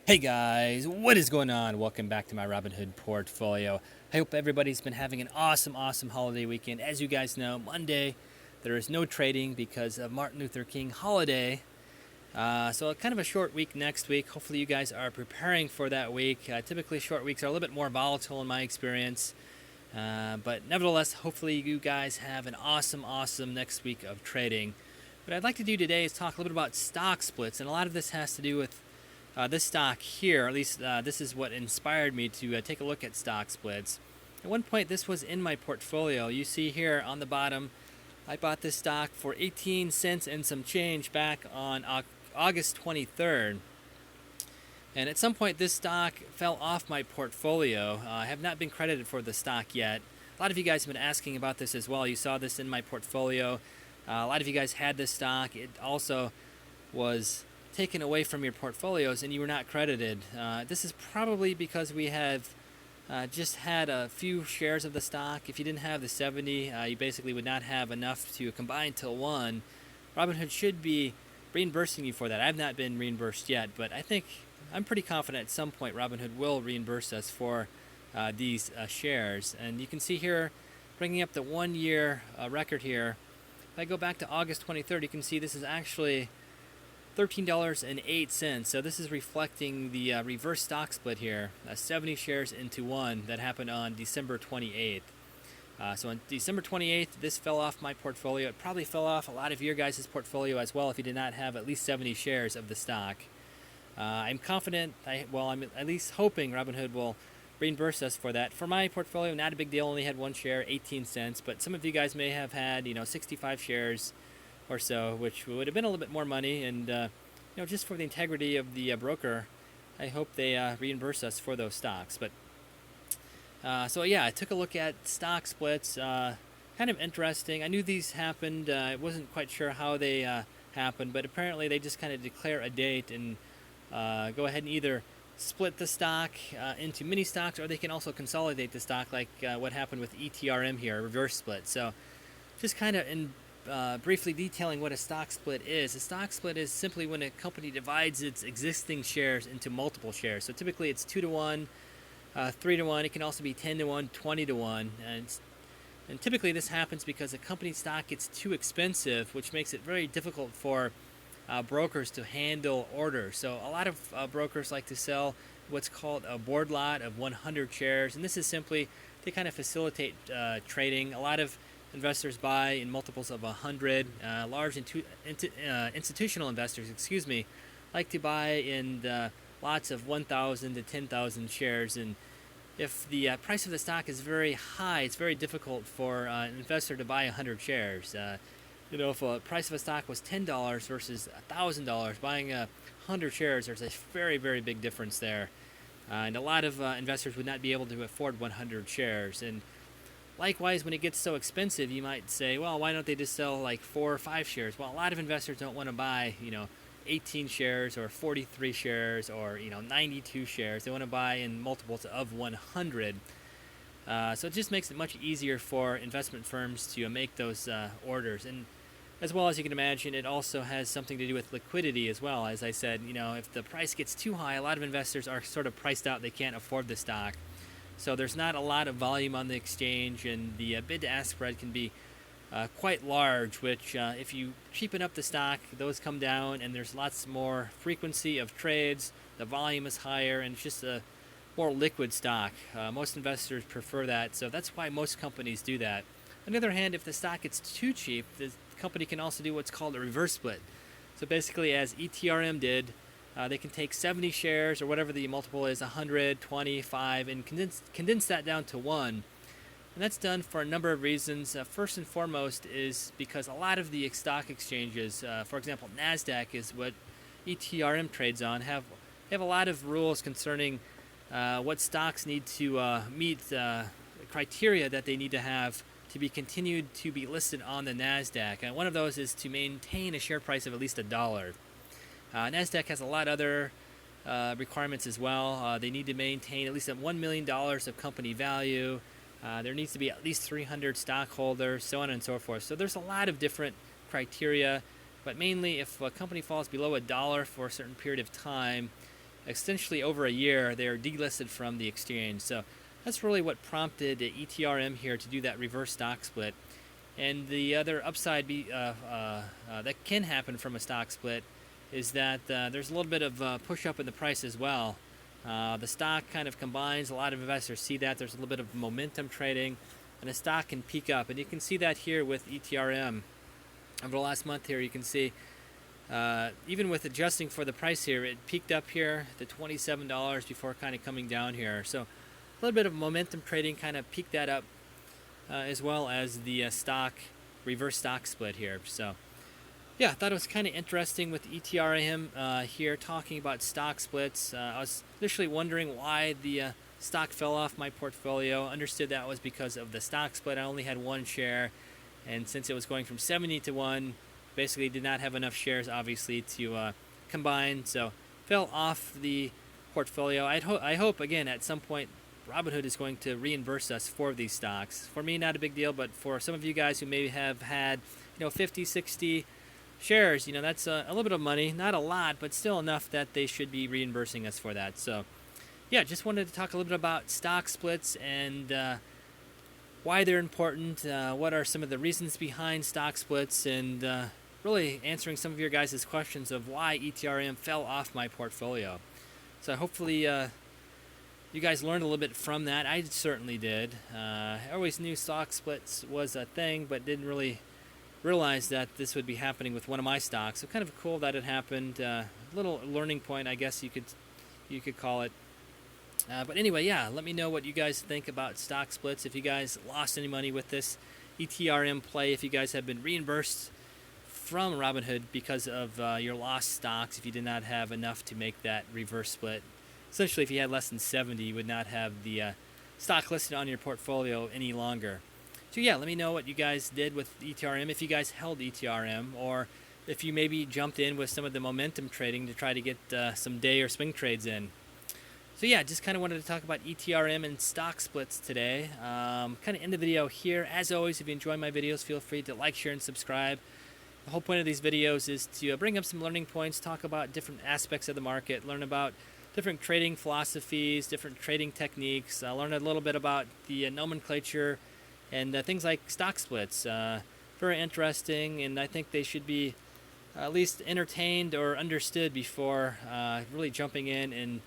Hey guys, what is going on? Welcome back to my Robinhood portfolio. I hope everybody's been having an awesome holiday weekend. As you guys know, Monday there is no trading because of Martin Luther King holiday. So kind of a short week next week. Hopefully you guys are preparing for that week. Typically short weeks are a little bit more volatile in my experience. But nevertheless, hopefully you guys have an awesome next week of trading. What I'd like to do today is talk a little bit about stock splits, and a lot of this has to do with this stock here. At least this is what inspired me to take a look at stock splits. At one point, this was in my portfolio. You see here on the bottom, I bought this stock for 18 cents and some change back on August 23rd. And at some point, this stock fell off my portfolio. I have not been credited for the stock yet. A lot of you guys have been asking about this as well. You saw this in my portfolio. A lot of you guys had this stock. It also was taken away from your portfolios and you were not credited. This is probably because we have just had a few shares of the stock. If you didn't have the 70, you basically would not have enough to combine to one. Robinhood should be reimbursing you for that. I've not been reimbursed yet, but I'm pretty confident at some point Robinhood will reimburse us for these shares. And you can see here, bringing up the 1 year record here, if I go back to August 23rd, you can see this is actually $13.08. So this is reflecting the reverse stock split here, 70 shares into one that happened on December 28th. So on December 28th, this fell off my portfolio. It probably fell off a lot of your guys' portfolio as well if you did not have at least 70 shares of the stock. I'm confident, I'm at least hoping Robinhood will reimburse us for that. For my portfolio, not a big deal, only had one share, 18 cents, but some of you guys may have had, 65 shares or so, which would have been a little bit more money, and just for the integrity of the broker, I hope they reimburse us for those stocks. But so yeah, I took a look at stock splits. Kind of interesting. I knew these happened. I wasn't quite sure how they happened, but apparently they just kind of declare a date and go ahead and either split the stock into mini stocks, or they can also consolidate the stock, like what happened with ETRM here, reverse split. So just kind of in briefly detailing what a stock split is. A stock split is simply when a company divides its existing shares into multiple shares. So typically it's 2 to 1, 3 to 1. It can also be 10 to 1, 20 to 1. And typically this happens because a company's stock gets too expensive, which makes it very difficult for brokers to handle orders. So a lot of brokers like to sell what's called a board lot of 100 shares. And this is simply to kind of facilitate trading. A lot of investors buy in multiples of 100. Large institutional investors, like to buy in lots of 1,000 to 10,000 shares. And if the price of the stock is very high, it's very difficult for an investor to buy 100 shares. If a price of a stock was $10 versus $1,000, buying 100 shares, there's a very big difference there. And a lot of investors would not be able to afford 100 shares. And likewise, when it gets so expensive, you might say, well, why don't they just sell like 4 or 5 shares? Well, a lot of investors don't want to buy, 18 shares or 43 shares or, 92 shares. They want to buy in multiples of 100. So it just makes it much easier for investment firms to make those orders. And as well as you can imagine, it also has something to do with liquidity as well. As I said, if the price gets too high, a lot of investors are sort of priced out. They can't afford the stock. So there's not a lot of volume on the exchange, and the bid-to-ask spread can be quite large, which if you cheapen up the stock, those come down, and there's lots more frequency of trades. The volume is higher, and it's just a more liquid stock. Most investors prefer that, so that's why most companies do that. On the other hand, if the stock gets too cheap, the company can also do what's called a reverse split. So basically, as ETRM did, they can take 70 shares or whatever the multiple is, 100, 25, and condense that down to one. And that's done for a number of reasons. First and foremost is because a lot of the stock exchanges, for example, NASDAQ is what ETRM trades on, have a lot of rules concerning what stocks need to meet criteria that they need to have to be continued to be listed on the NASDAQ. And one of those is to maintain a share price of at least $1. NASDAQ has a lot of other requirements as well. They need to maintain at least $1 million of company value. There needs to be at least 300 stockholders, so on and so forth. So there's a lot of different criteria, but mainly if a company falls below $1 for a certain period of time, essentially over a year, they're delisted from the exchange. So that's really what prompted ETRM here to do that reverse stock split. And the other upside that can happen from a stock split is that there's a little bit of push up in the price as well. The stock kind of combines. A lot of investors see that. There's a little bit of momentum trading, and the stock can peak up. And you can see that here with ETRM. Over the last month here, you can see even with adjusting for the price here, it peaked up here to $27 before kind of coming down here. So a little bit of momentum trading kind of peaked that up, as well as the reverse stock split here. So yeah, I thought it was kind of interesting with ETRM here talking about stock splits. I was initially wondering why the stock fell off my portfolio. Understood that was because of the stock split. I only had one share, and since it was going from 70 to 1, basically did not have enough shares, obviously, to combine. So fell off the portfolio. I hope, again, at some point, Robinhood is going to reimburse us for these stocks. For me, not a big deal, but for some of you guys who maybe have had 50, 60 shares, that's a little bit of money. Not a lot, but still enough that they should be reimbursing us for that. So yeah, just wanted to talk a little bit about stock splits and why they're important, what are some of the reasons behind stock splits, and really answering some of your guys' questions of why ETRM fell off my portfolio. So hopefully you guys learned a little bit from that. I certainly did. I always knew stock splits was a thing, but didn't really realize that this would be happening with one of my stocks. So kind of cool that it happened. Little learning point, I guess you could call it. But anyway, yeah, let me know what you guys think about stock splits. If you guys lost any money with this ETRM play, if you guys have been reimbursed from Robinhood because of your lost stocks, if you did not have enough to make that reverse split. Essentially, if you had less than 70, you would not have the stock listed on your portfolio any longer. So yeah, let me know what you guys did with ETRM, if you guys held ETRM, or if you maybe jumped in with some of the momentum trading to try to get some day or swing trades in. So yeah, just kind of wanted to talk about ETRM and stock splits today. Kind of end the video here. As always, if you enjoy my videos, feel free to like, share, and subscribe. The whole point of these videos is to bring up some learning points, talk about different aspects of the market, learn about different trading philosophies, different trading techniques, learn a little bit about the nomenclature and things like stock splits. Very interesting, and I think they should be at least entertained or understood before really jumping in and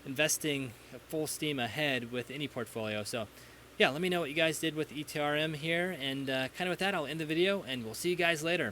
investing full steam ahead with any portfolio. So yeah, let me know what you guys did with ETRM here, and kind of with that, I'll end the video, and we'll see you guys later.